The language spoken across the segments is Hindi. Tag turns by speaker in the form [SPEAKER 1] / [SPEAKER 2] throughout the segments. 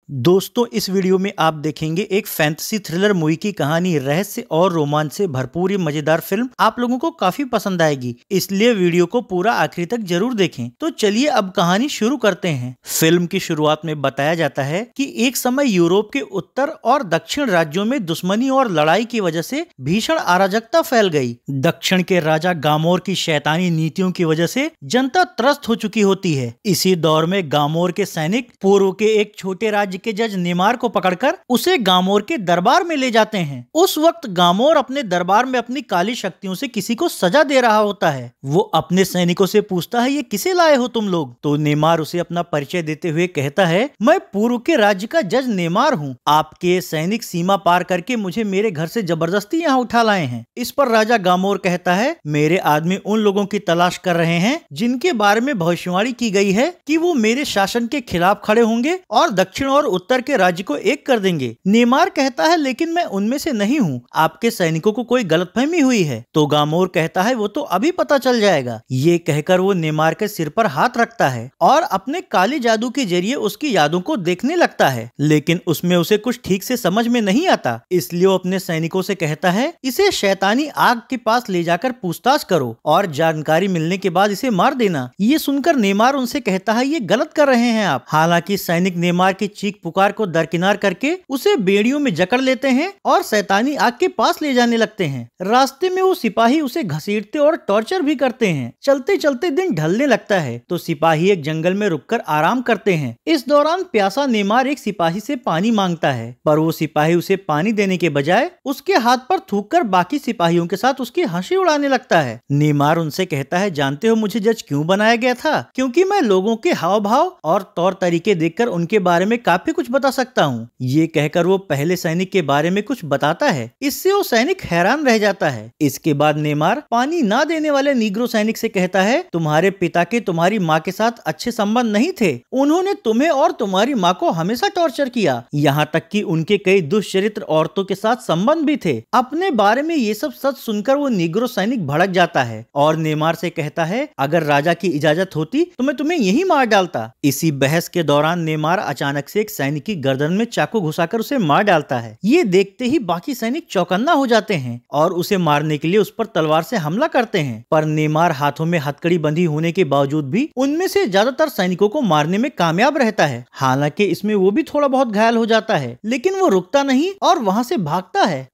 [SPEAKER 1] दोस्तों, इस वीडियो में आप देखेंगे एक फैंटेसी थ्रिलर मूवी की कहानी। रहस्य और रोमांच से भरपूर ये मजेदार फिल्म आप लोगों को काफी पसंद आएगी, इसलिए वीडियो को पूरा आखिरी तक जरूर देखें। तो चलिए अब कहानी शुरू करते हैं। फिल्म की शुरुआत में बताया जाता है कि एक समय यूरोप के उत्तर और दक्षिण राज्यों में दुश्मनी और लड़ाई की वजह से भीषण अराजकता फैल गई। दक्षिण के राजा गामोर की शैतानी नीतियों की वजह से जनता त्रस्त हो चुकी होती है। इसी दौर में गामोर के सैनिक पूर्व के एक छोटे राज्य के जज नेमार को पकड़कर उसे गामोर के दरबार में ले जाते हैं। उस वक्त गामोर अपने दरबार में अपनी काली शक्तियों से किसी को सजा दे रहा होता है। वो अपने सैनिकों से पूछता है, ये किसे लाए हो तुम लोग? तो नेमार उसे अपना परिचय देते हुए कहता है, मैं पूर्व के राज्य का जज नेमार हूँ। आपके सैनिक सीमा पार करके मुझे मेरे घर से जबरदस्ती यहाँ उठा लाए हैं। इस पर राजा गामोर कहता है, मेरे आदमी उन लोगों की तलाश कर रहे हैं जिनके बारे में भविष्यवाणी की गई है कि वो मेरे शासन के खिलाफ खड़े होंगे और दक्षिण और उत्तर के राज्य को एक कर देंगे। नेमार कहता है, लेकिन मैं उनमें से नहीं हूँ। आपके सैनिकों को कोई गलतफहमी हुई है। तो गामोर कहता है, वो तो अभी पता चल जाएगा। ये कहकर वो नेमार के सिर पर हाथ रखता है और अपने काली जादू के जरिए उसकी यादों को देखने लगता है, लेकिन उसमें उसे कुछ ठीक से समझ में नहीं आता। इसलिए वो अपने सैनिकों से कहता है, इसे शैतानी आग के पास ले जाकर पूछताछ करो और जानकारी मिलने के बाद इसे मार देना। ये सुनकर नेमार उनसे कहता है, ये गलत कर रहे हैं आप। हालांकि सैनिक नेमार की चीख पुकार को दरकिनार करके उसे बेड़ियों में जकड़ लेते हैं और शैतानी आग के पास ले जाने लगते हैं। रास्ते में वो सिपाही उसे घसीटते और टॉर्चर भी करते हैं। चलते चलते दिन ढलने लगता है तो सिपाही एक जंगल में रुककर आराम करते हैं। इस दौरान प्यासा नेमार एक सिपाही से पानी मांगता है, पर वो सिपाही उसे पानी देने के बजाय उसके हाथ पर थूककर बाकी सिपाहियों के साथ उसकी हंसी उड़ाने लगता है। नेमार उनसे कहता है, जानते हो मुझे जज क्यों बनाया गया था? क्योंकि मैं लोगों के हाव भाव और तौर तरीके देखकर उनके बारे में काफी कुछ बता सकता हूँ। ये कहकर वो पहले सैनिक के बारे में कुछ बताता है। इससे वो सैनिक हैरान रह जाता है। इसके बाद नेमार पानी ना देने वाले नीग्रो सैनिक से कहता है, तुम्हारे पिता के तुम्हारी माँ के साथ अच्छे संबंध नहीं थे। उन्होंने तुम्हें और तुम्हारी माँ को हमेशा टॉर्चर किया, यहाँ तक कि उनके कई दुष्चरित्र औरतों के साथ संबंध भी थे। अपने बारे में ये सब सच सुनकर वो नीग्रो सैनिक भड़क जाता है और नेमार से कहता है, अगर राजा की इजाजत होती तो मैं तुम्हें यही मार डालता। इसी बहस के दौरान नेमार अचानक से एक सैनिक की गर्दन में चाकू घुसाकर उसे मार डालता है। ये देखते ही बाकी सैनिक चौकन्ना हो जाते हैं और उसे मारने के लिए उस पर तलवार से हमला करते हैं, पर नेमार हाथों में हथकड़ी बंधी होने के बावजूद भी उनमें से ज्यादातर सैनिकों को मारने में कामयाब रहता है। हालांकि इसमें वो भी थोड़ा बहुत घायल हो जाता है, लेकिन वो रुकता नहीं और वहाँ से भागता है।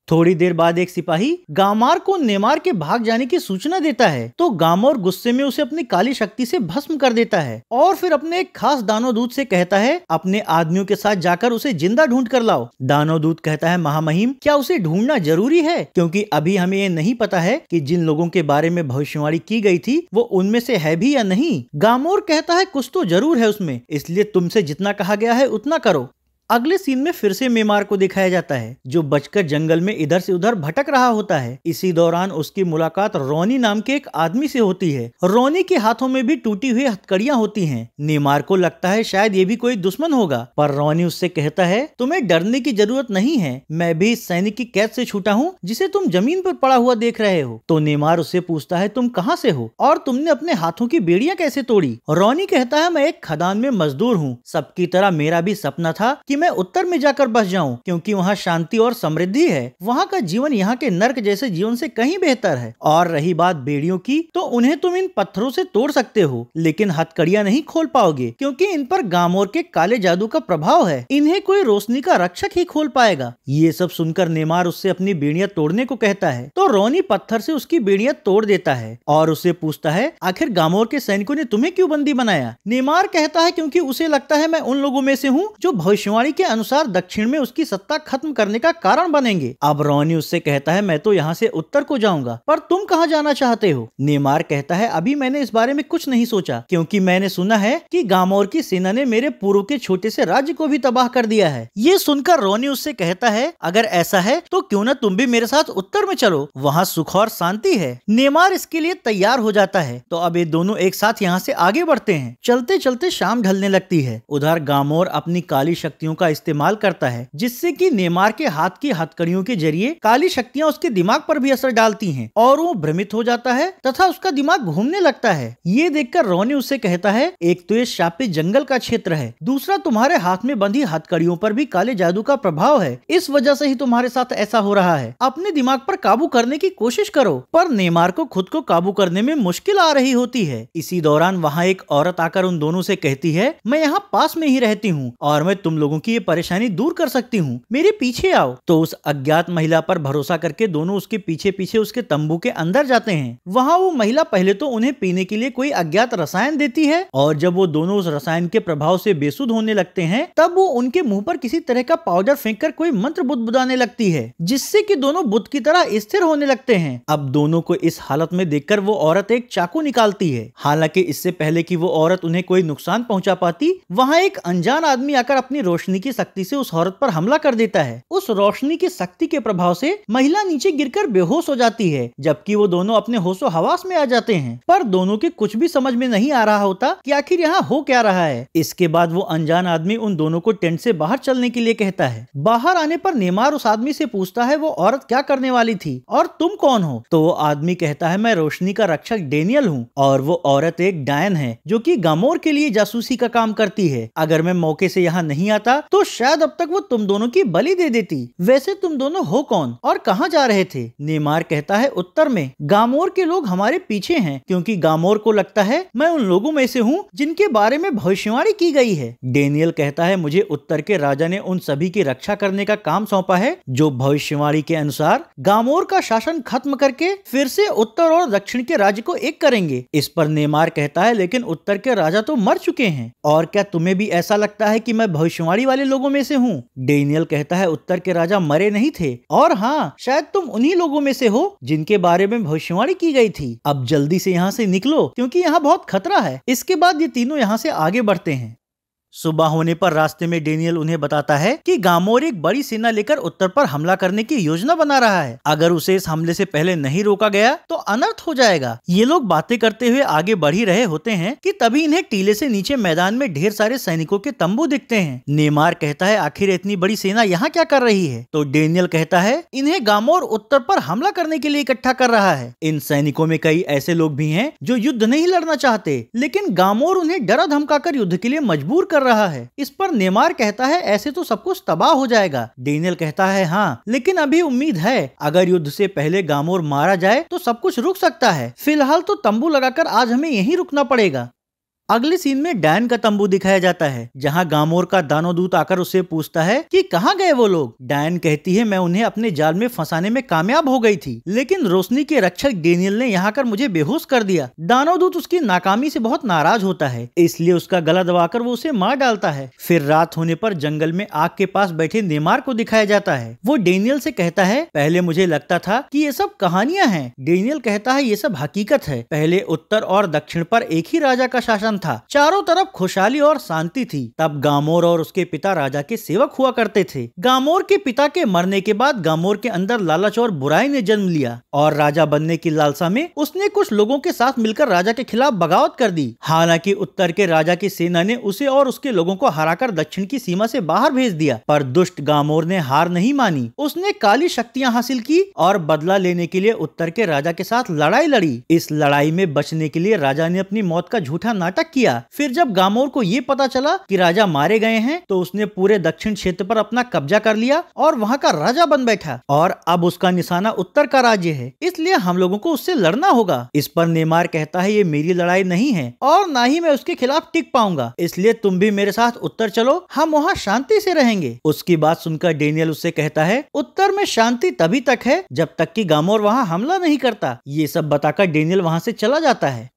[SPEAKER 1] थोड़ी देर बाद एक सिपाही गामार को नेमार के भाग जाने की सूचना देता है, तो गामोर गुस्से में उसे अपनी काली शक्ति से भस्म कर देता है और फिर अपने एक खास दानव दूत से कहता है, अपने आदमियों के साथ जाकर उसे जिंदा ढूंढ कर लाओ। दानव दूत कहता है, महामहिम क्या उसे ढूंढना जरूरी है? क्योंकि अभी हमें ये नहीं पता है कि जिन लोगों के बारे में भविष्यवाणी की गई थी वो उनमें से है भी या नहीं। गामोर कहता है, कुछ तो जरूर है उसमें, इसलिए तुमसे जितना कहा गया है उतना करो। अगले सीन में फिर से नेमार को दिखाया जाता है, जो बचकर जंगल में इधर से उधर भटक रहा होता है। इसी दौरान उसकी मुलाकात रोनी नाम के एक आदमी से होती है। रोनी के हाथों में भी टूटी हुई हथकड़ियां होती हैं। नेमार को लगता है शायद ये भी कोई दुश्मन होगा, पर रोनी उससे कहता है, तुम्हें डरने की जरूरत नहीं है, मैं भी इस सैनिक की कैद से छूटा हूँ जिसे तुम जमीन पर पड़ा हुआ देख रहे हो। तो नेमार उससे पूछता है, तुम कहाँ से हो और तुमने अपने हाथों की बेड़ियां कैसे तोड़ी? रोनी कहता है, मैं एक खदान में मजदूर हूँ। सबकी तरह मेरा भी सपना था कि मैं उत्तर में जाकर बस जाऊं, क्योंकि वहाँ शांति और समृद्धि है। वहाँ का जीवन यहाँ के नर्क जैसे जीवन से कहीं बेहतर है। और रही बात बेड़ियों की, तो उन्हें तुम इन पत्थरों से तोड़ सकते हो, लेकिन हथकड़ियां नहीं खोल पाओगे, क्योंकि इन पर गामोर के काले जादू का प्रभाव है। इन्हें कोई रोशनी का रक्षक ही खोल पाएगा। ये सब सुनकर नेमार उससे अपनी बेड़ियां तोड़ने को कहता है, तो रोनी पत्थर से उसकी बेड़ियां तोड़ देता है और उससे पूछता है, आखिर गामोर के सैनिकों ने तुम्हें क्यों बंदी बनाया? नेमार कहता है, क्योंकि उसे लगता है मैं उन लोगों में से हूँ जो भविष्यवाणी के अनुसार दक्षिण में उसकी सत्ता खत्म करने का कारण बनेंगे। अब रोनी उससे कहता है, मैं तो यहाँ से उत्तर को जाऊंगा, पर तुम कहाँ जाना चाहते हो? नेमार कहता है, अभी मैंने इस बारे में कुछ नहीं सोचा, क्योंकि मैंने सुना है कि गामोर की सेना ने मेरे पूर्व के छोटे से राज्य को भी तबाह कर दिया है। ये सुनकर रोनी उससे कहता है, अगर ऐसा है तो क्यों न तुम भी मेरे साथ उत्तर में चलो, वहाँ सुख और शांति है। नेमार इसके लिए तैयार हो जाता है। तो अब ये दोनों एक साथ यहाँ से आगे बढ़ते हैं। चलते चलते शाम ढलने लगती है। उधर गामोर अपनी काली शक्तियों शक्तियों का इस्तेमाल करता है, जिससे कि नेमार के हाथ की हथकड़ियों के जरिए काली शक्तियां उसके दिमाग पर भी असर डालती हैं और वो भ्रमित हो जाता है तथा उसका दिमाग घूमने लगता है। ये देखकर रोनी उससे कहता है, एक तो ये शापित जंगल का क्षेत्र है, दूसरा तुम्हारे हाथ में बंधी हथकड़ियों पर भी काले जादू का प्रभाव है, इस वजह से ही तुम्हारे साथ ऐसा हो रहा है। अपने दिमाग पर काबू करने की कोशिश करो। पर नेमार को खुद को काबू करने में मुश्किल आ रही होती है। इसी दौरान वहाँ एक औरत आकर उन दोनों से कहती है, मैं यहाँ पास में ही रहती हूँ और मैं तुम लोगों की ये परेशानी दूर कर सकती हूँ, मेरे पीछे आओ। तो उस अज्ञात महिला पर भरोसा करके दोनों उसके पीछे पीछे उसके तंबू के अंदर जाते हैं। वहाँ वो महिला पहले तो उन्हें पीने के लिए कोई अज्ञात रसायन देती है और जब वो दोनों उस रसायन के प्रभाव से बेसुध होने लगते हैं तब वो उनके मुंह पर किसी तरह का पाउडर फेंककर कोई मंत्र बुदबुदाने लगती है, जिससे कि दोनों बुत की तरह स्थिर होने लगते हैं। अब दोनों को इस हालत में देखकर वो औरत एक चाकू निकालती है। हालांकि इससे पहले कि वो औरत उन्हें कोई नुकसान पहुंचा पाती, वहाँ एक अनजान आदमी आकर अपनी रोशनी की शक्ति से उस औरत पर हमला कर देता है। उस रोशनी की शक्ति के प्रभाव से महिला नीचे गिरकर बेहोश हो जाती है, जबकि वो दोनों अपने होशो हवास में आ जाते हैं। पर दोनों के कुछ भी समझ में नहीं आ रहा होता कि आखिर यहाँ हो क्या रहा है। इसके बाद वो अनजान आदमी उन दोनों को टेंट से बाहर चलने के लिए कहता है। बाहर आने पर नेमार उस आदमी से पूछता है, वो औरत क्या करने वाली थी और तुम कौन हो? तो वो आदमी कहता है, मैं रोशनी का रक्षक डेनियल हूँ और वो औरत एक डायन है जो कि गामोर के लिए जासूसी का काम करती है। अगर मैं मौके से यहाँ नहीं आता तो शायद अब तक वो तुम दोनों की बलि दे देती। वैसे तुम दोनों हो कौन और कहाँ जा रहे थे? नेमार कहता है, उत्तर में गामोर के लोग हमारे पीछे हैं, क्योंकि गामोर को लगता है मैं उन लोगों में से हूँ जिनके बारे में भविष्यवाणी की गई है। डेनियल कहता है, मुझे उत्तर के राजा ने उन सभी की रक्षा करने का काम सौंपा है जो भविष्यवाणी के अनुसार गामोर का शासन खत्म करके फिर से उत्तर और दक्षिण के राज्य को एक करेंगे। इस पर नेमार कहता है, लेकिन उत्तर के राजा तो मर चुके हैं, और क्या तुम्हें भी ऐसा लगता है कि मैं भविष्यवाणी वाले लोगों में से हूँ? डेनियल कहता है, उत्तर के राजा मरे नहीं थे, और हाँ, शायद तुम उन्हीं लोगों में से हो जिनके बारे में भविष्यवाणी की गई थी। अब जल्दी से यहाँ से निकलो, क्योंकि यहाँ बहुत खतरा है। इसके बाद ये तीनों यहाँ से आगे बढ़ते हैं। सुबह होने पर रास्ते में डेनियल उन्हें बताता है कि गामोर एक बड़ी सेना लेकर उत्तर पर हमला करने की योजना बना रहा है। अगर उसे इस हमले से पहले नहीं रोका गया तो अनर्थ हो जाएगा। ये लोग बातें करते हुए आगे बढ़ ही रहे होते हैं कि तभी इन्हें टीले से नीचे मैदान में ढेर सारे सैनिकों के तंबू दिखते हैं। नेमार कहता है, आखिर इतनी बड़ी सेना यहाँ क्या कर रही है? तो डेनियल कहता है, इन्हें गामोर उत्तर पर हमला करने के लिए इकट्ठा कर रहा है। इन सैनिकों में कई ऐसे लोग भी हैं जो युद्ध नहीं लड़ना चाहते, लेकिन गामोर उन्हें डरा धमकाकर युद्ध के लिए मजबूर कर रहा है। इस पर नेमार कहता है, ऐसे तो सब कुछ तबाह हो जाएगा। डेनियल कहता है, हाँ, लेकिन अभी उम्मीद है। अगर युद्ध से पहले गामोर मारा जाए तो सब कुछ रुक सकता है। फिलहाल तो तंबू लगाकर आज हमें यहीं रुकना पड़ेगा। अगले सीन में डायन का तंबू दिखाया जाता है, जहां गामोर का दानवदूत आकर उससे पूछता है कि कहां गए वो लोग। डायन कहती है, मैं उन्हें अपने जाल में फंसाने में कामयाब हो गई थी, लेकिन रोशनी के रक्षक डेनियल ने यहाँ कर मुझे बेहोश कर दिया। दानवदूत उसकी नाकामी से बहुत नाराज होता है, इसलिए उसका गला दबाकर वो उसे मार डालता है। फिर रात होने पर जंगल में आग के पास बैठे नेमार को दिखाया जाता है। वो डेनियल से कहता है, पहले मुझे लगता था कि ये सब कहानियां हैं। डेनियल कहता है, ये सब हकीकत है। पहले उत्तर और दक्षिण पर एक ही राजा का शासन था, चारों तरफ खुशहाली और शांति थी। तब गामोर और उसके पिता राजा के सेवक हुआ करते थे। गामोर के पिता के मरने के बाद गामोर के अंदर लालच और बुराई ने जन्म लिया और राजा बनने की लालसा में उसने कुछ लोगों के साथ मिलकर राजा के खिलाफ बगावत कर दी। हालांकि उत्तर के राजा की सेना ने उसे और उसके लोगों को हराकर दक्षिण की सीमा से बाहर भेज दिया, पर दुष्ट गामोर ने हार नहीं मानी। उसने काली शक्तियां हासिल की और बदला लेने के लिए उत्तर के राजा के साथ लड़ाई लड़ी। इस लड़ाई में बचने के लिए राजा ने अपनी मौत का झूठा नाटक किया। फिर जब गामोर को ये पता चला कि राजा मारे गए हैं तो उसने पूरे दक्षिण क्षेत्र पर अपना कब्जा कर लिया और वहाँ का राजा बन बैठा, और अब उसका निशाना उत्तर का राज्य है, इसलिए हम लोगों को उससे लड़ना होगा। इस पर नेमार कहता है, ये मेरी लड़ाई नहीं है और ना ही मैं उसके खिलाफ टिक पाऊंगा, इसलिए तुम भी मेरे साथ उत्तर चलो, हम वहाँ शांति से रहेंगे। उसकी बात सुनकर डेनियल उससे कहता है, उत्तर में शांति तभी तक है जब तक कि गामोर वहाँ हमला नहीं करता। ये सब बताकर डेनियल वहाँ से चला जाता है।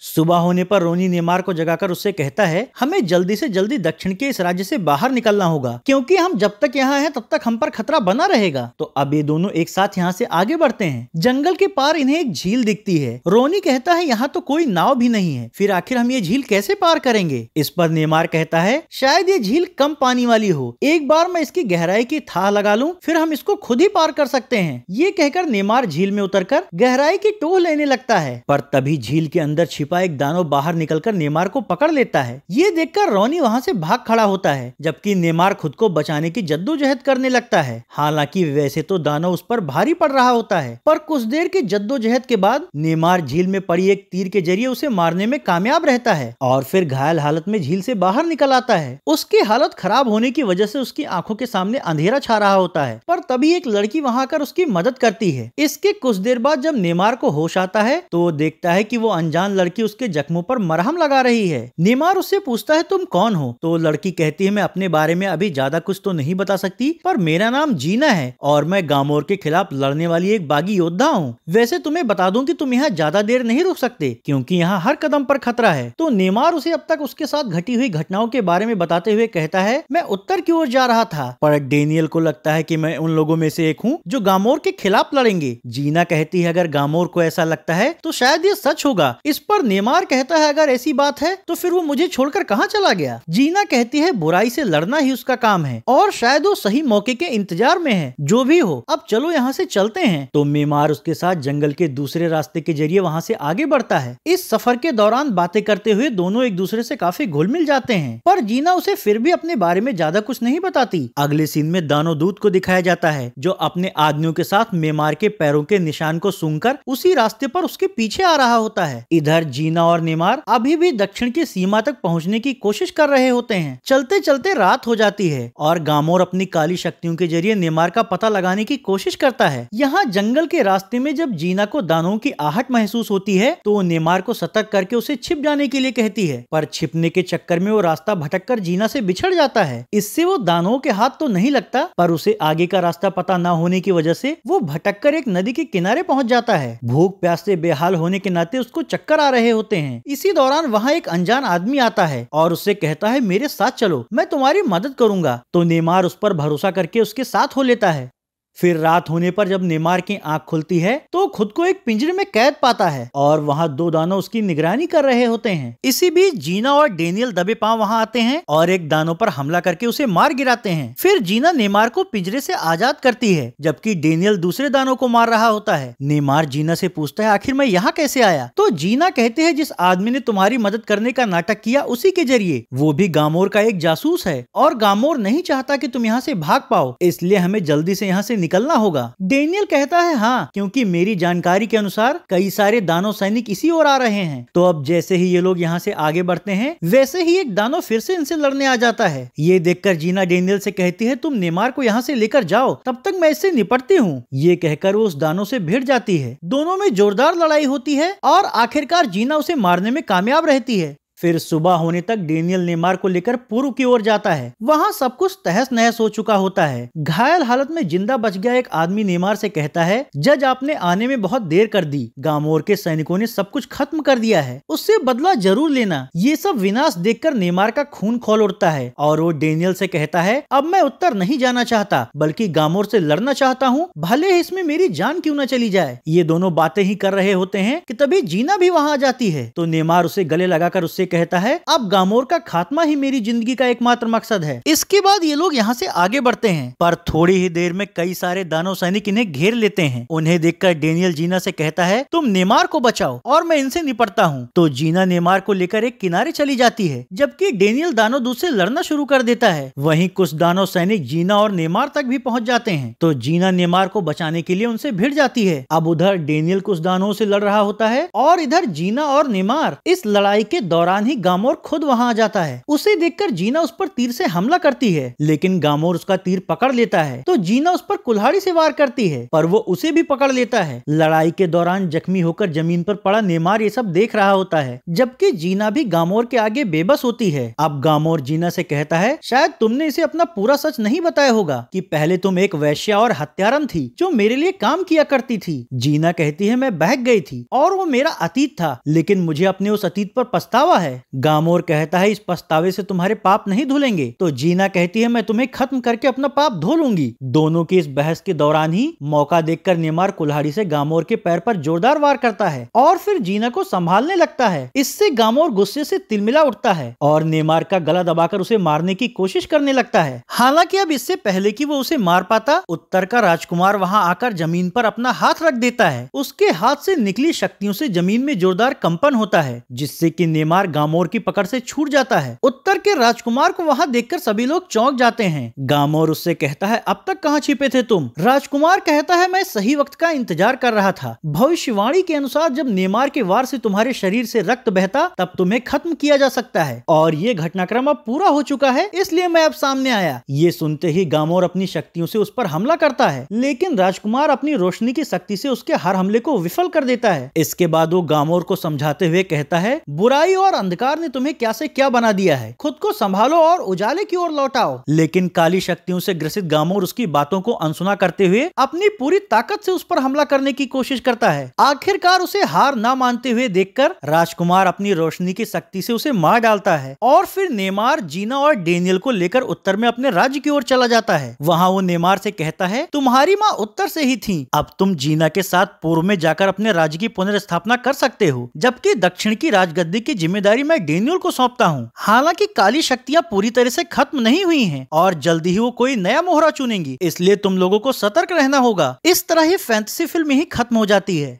[SPEAKER 1] सुबह होने पर रोनी नेमार को जगाकर उससे कहता है, हमें जल्दी से जल्दी दक्षिण के इस राज्य से बाहर निकलना होगा, क्योंकि हम जब तक यहाँ हैं तब तक हम पर खतरा बना रहेगा। तो अब ये दोनों एक साथ यहाँ से आगे बढ़ते हैं। जंगल के पार इन्हें एक झील दिखती है। रोनी कहता है, यहाँ तो कोई नाव भी नहीं है, फिर आखिर हम ये झील कैसे पार करेंगे? इस पर नेमार कहता है, शायद ये झील कम पानी वाली हो, एक बार मैं इसकी गहराई की थाह लगा लूं, फिर हम इसको खुद ही पार कर सकते हैं। ये कहकर नेमार झील में उतरकर गहराई की टोह लेने लगता है, पर तभी झील के अंदर छिपा एक दानव बाहर निकलकर नेमार को पकड़ लेता है। ये देखकर रॉनी वहाँ से भाग खड़ा होता है, जबकि नेमार खुद को बचाने की जद्दोजहद करने लगता है। हालांकि वैसे तो दानव उस पर भारी पड़ रहा होता है, पर कुछ देर की जद्दोजहद के बाद नेमार झील में पड़ी एक तीर के जरिए उसे मारने में कामयाब रहता है और फिर घायल हालत में झील से बाहर निकल आता है। उसकी हालत खराब होने की वजह से उसकी आंखों के सामने अंधेरा छा रहा होता है, पर तभी एक लड़की वहां आकर उसकी मदद करती है। इसके कुछ देर बाद जब नेमार को होश आता है तो वो देखता है कि वो अनजान लड़की उसके जख्मों पर मरहम लगा रही है। नेमार उससे पूछता है तुम कौन हो? तो लड़की कहती है मैं अपने बारे में अभी ज्यादा कुछ तो नहीं बता सकती, पर मेरा नाम जीना है और मैं गामोर के खिलाफ लड़ने वाली एक बागी योद्धा हूँ। वैसे तुम्हें बता दूं कि तुम यहाँ ज्यादा देर नहीं रुक सकते, क्योंकि यहाँ हर कदम पर खतरा है। तो नेमार उसे अब तक उसके साथ घटी हुई घटनाओं के बारे में बताते हुए कहता है मैं उत्तर की ओर जा रहा था, पर डेनियल को लगता है कि मैं उन लोगों में से एक हूँ जो गामोर के खिलाफ लड़ेंगे। जीना कहती है अगर गामोर को ऐसा लगता है तो शायद ये सच होगा। इस पर नेमार कहता है अगर ऐसी बात है तो फिर वो मुझे छोड़कर कहाँ चला गया? जीना कहती है बुराई से लड़ना ही उसका काम है और शायद वो सही मौके के इंतजार में है। जो भी हो, अब चलो यहाँ से चलते हैं। तो नेमार उसके साथ जंगल के दूसरे रास्ते के जरिए वहाँ से आगे बढ़ता है। इस सफर के दौरान बातें करते हुए दोनों एक दूसरे से काफी घुल मिल जाते हैं, पर जीना उसे फिर भी अपने बारे में ज्यादा कुछ नहीं बताती। अगले सीन में दानो दूत को दिखाया जाता है जो अपने आदमियों के साथ नेमार के पैरों के निशान को सूंघकर उसी रास्ते पर उसके पीछे आ रहा होता है। इधर जीना और नेमार अभी भी दक्षिण की सीमा तक पहुंचने की कोशिश कर रहे होते हैं। चलते चलते रात हो जाती है और गामोर अपनी काली शक्तियों के जरिए नेमार का पता लगाने की कोशिश करता है। यहाँ जंगल के रास्ते में जब जीना को दानों की आहट महसूस होती है तो वो नेमार को सतर्क करके उसे छिप जाने के लिए कहती है, पर छिपने के चक्कर में वो रास्ता भटककर जीना से बिछड़ जाता है। इससे वो दानों के हाथ तो नहीं लगता, पर उसे आगे का रास्ता पता न होने की वजह से वो भटककर एक नदी के किनारे पहुंच जाता है। भूख प्यास से बेहाल होने के नाते उसको चक्कर आ रहे होते हैं। इसी दौरान वहाँ एक अनजान आदमी आता है और उससे कहता है मेरे साथ चलो, मैं तुम्हारी मदद करूंगा। तो नेमार उस पर भरोसा करके उसके साथ हो लेता है। फिर रात होने पर जब नेमार की आंख खुलती है तो खुद को एक पिंजरे में कैद पाता है और वहाँ दो दानव उसकी निगरानी कर रहे होते हैं। इसी बीच जीना और डेनियल दबे पांव वहाँ आते हैं और एक दानव पर हमला करके उसे मार गिराते हैं। फिर जीना नेमार को पिंजरे से आजाद करती है, जबकि डेनियल दूसरे दानव को मार रहा होता है। नेमार जीना से पूछता है आखिर मैं यहाँ कैसे आया? तो जीना कहते हैं जिस आदमी ने तुम्हारी मदद करने का नाटक किया उसी के जरिए। वो भी गामोर का एक जासूस है और गामोर नहीं चाहता कि तुम यहाँ से भाग पाओ, इसलिए हमें जल्दी से यहाँ से निकलना होगा। डेनियल कहता है हाँ, क्योंकि मेरी जानकारी के अनुसार कई सारे दानव सैनिक इसी ओर आ रहे हैं। तो अब जैसे ही ये लोग यहाँ से आगे बढ़ते हैं वैसे ही एक दानव फिर से इनसे लड़ने आ जाता है। ये देखकर जीना डेनियल से कहती है तुम नेमार को यहाँ से लेकर जाओ, तब तक मैं इससे निपटती हूँ। ये कहकर वो उस दानव से भिड़ जाती है। दोनों में जोरदार लड़ाई होती है और आखिरकार जीना उसे मारने में कामयाब रहती है। फिर सुबह होने तक डेनियल नेमार को लेकर पूर्व की ओर जाता है। वहाँ सब कुछ तहस नहस हो चुका होता है। घायल हालत में जिंदा बच गया एक आदमी नेमार से कहता है जज आपने आने में बहुत देर कर दी, गामोर के सैनिकों ने सब कुछ खत्म कर दिया है, उससे बदला जरूर लेना। ये सब विनाश देखकर नेमार का खून खौल उठता है और वो डेनियल से कहता है अब मैं उत्तर नहीं जाना चाहता बल्कि गामोर से लड़ना चाहता हूँ, भले ही इसमें मेरी जान क्यों न चली जाए। ये दोनों बातें ही कर रहे होते हैं कि तभी जीना भी वहाँ आ जाती है। तो नेमार उसे गले लगाकर उससे कहता है अब गामोर का खात्मा ही मेरी जिंदगी का एकमात्र मकसद है। इसके बाद ये लोग यहाँ से आगे बढ़ते हैं, पर थोड़ी ही देर में कई सारे दानव सैनिक इन्हें घेर लेते हैं। उन्हें देखकर डेनियल जीना से कहता है तुम नेमार को बचाओ और मैं इनसे निपटता हूँ। तो जीना नेमार को लेकर एक किनारे चली जाती है, जबकि डेनियल दानव दूत से लड़ना शुरू कर देता है। वहीं कुछ दानव सैनिक जीना और नेमार तक भी पहुँच जाते हैं। तो जीना नेमार को बचाने के लिए उनसे भिड़ जाती है। अब उधर डेनियल कुछ दानवों से लड़ रहा होता है और इधर जीना और नेमार। इस लड़ाई के दौरान ही गामोर खुद वहां आ जाता है। उसे देखकर जीना उस पर तीर से हमला करती है, लेकिन गामोर उसका तीर पकड़ लेता है। तो जीना उस पर कुल्हाड़ी से वार करती है, पर वो उसे भी पकड़ लेता है। लड़ाई के दौरान जख्मी होकर जमीन पर पड़ा नेमार ये सब देख रहा होता है, जबकि जीना भी गामोर के आगे बेबस होती है। अब गामोर जीना से कहता है शायद तुमने इसे अपना पूरा सच नहीं बताया होगा कि पहले तुम एक वैश्या और हत्यारन थी जो मेरे लिए काम किया करती थी। जीना कहती है मैं बहक गई थी और वो मेरा अतीत था, लेकिन मुझे अपने उस अतीत पर पछतावा है। है। गामोर कहता है इस पछतावे से तुम्हारे पाप नहीं धुलेंगे, तो जीना कहती है मैं तुम्हें खत्म करके अपना पाप धो लूंगी। दोनों की इस बहस के दौरान ही मौका देखकर नेमार कुल्हाड़ी से गामोर के पैर पर जोरदार वार करता है और फिर जीना को संभालने लगता है। इससे गामोर गुस्से से तिलमिला उठता है और नेमार का गला दबाकर उसे मारने की कोशिश करने लगता है। हालांकि अब इससे पहले कि वो उसे मार पाता, उत्तर का राजकुमार वहां आकर जमीन पर अपना हाथ रख देता है। उसके हाथ से निकली शक्तियों से जमीन में जोरदार कंपन होता है, जिससे कि नेमार गामोर की पकड़ से छूट जाता है। उत्तर के राजकुमार को वहां देखकर सभी लोग चौंक जाते हैं। गामोर उससे कहता है अब तक कहां छिपे थे तुम? राजकुमार कहता है मैं सही वक्त का इंतजार कर रहा था। भविष्यवाणी के अनुसार जब नेमार के वार से तुम्हारे शरीर से रक्त बहता तब तुम्हें खत्म किया जा सकता है, और ये घटनाक्रम अब पूरा हो चुका है, इसलिए मैं अब सामने आया। ये सुनते ही गामोर अपनी शक्तियों से उस पर हमला करता है, लेकिन राजकुमार अपनी रोशनी की शक्ति से उसके हर हमले को विफल कर देता है। इसके बाद वो गामोर को समझाते हुए कहता है बुराई और अंधकार ने तुम्हें क्या से क्या बना दिया है, खुद को संभालो और उजाले की ओर लौटाओ। लेकिन काली शक्तियों से ग्रसित गामोर उसकी बातों को अनसुना करते हुए अपनी पूरी ताकत से उस पर हमला करने की कोशिश करता है। आखिरकार उसे हार ना मानते हुए देखकर राजकुमार अपनी रोशनी की शक्ति से उसे मार डालता है और फिर नेमार, जीना और डेनियल को लेकर उत्तर में अपने राज्य की ओर चला जाता है। वहाँ वो नेमार से कहता है तुम्हारी माँ उत्तर से ही थी, अब तुम जीना के साथ पूर्व में जाकर अपने राज्य की पुनर्स्थापना कर सकते हो, जबकि दक्षिण की राजगद्दी की जिम्मेदारी मैं डेनियल को सौंपता हूँ। हालांकि काली शक्तियाँ पूरी तरह से खत्म नहीं हुई हैं और जल्दी ही वो कोई नया मोहरा चुनेंगी, इसलिए तुम लोगों को सतर्क रहना होगा। इस तरह ये फैंटेसी फिल्म ही खत्म हो जाती है।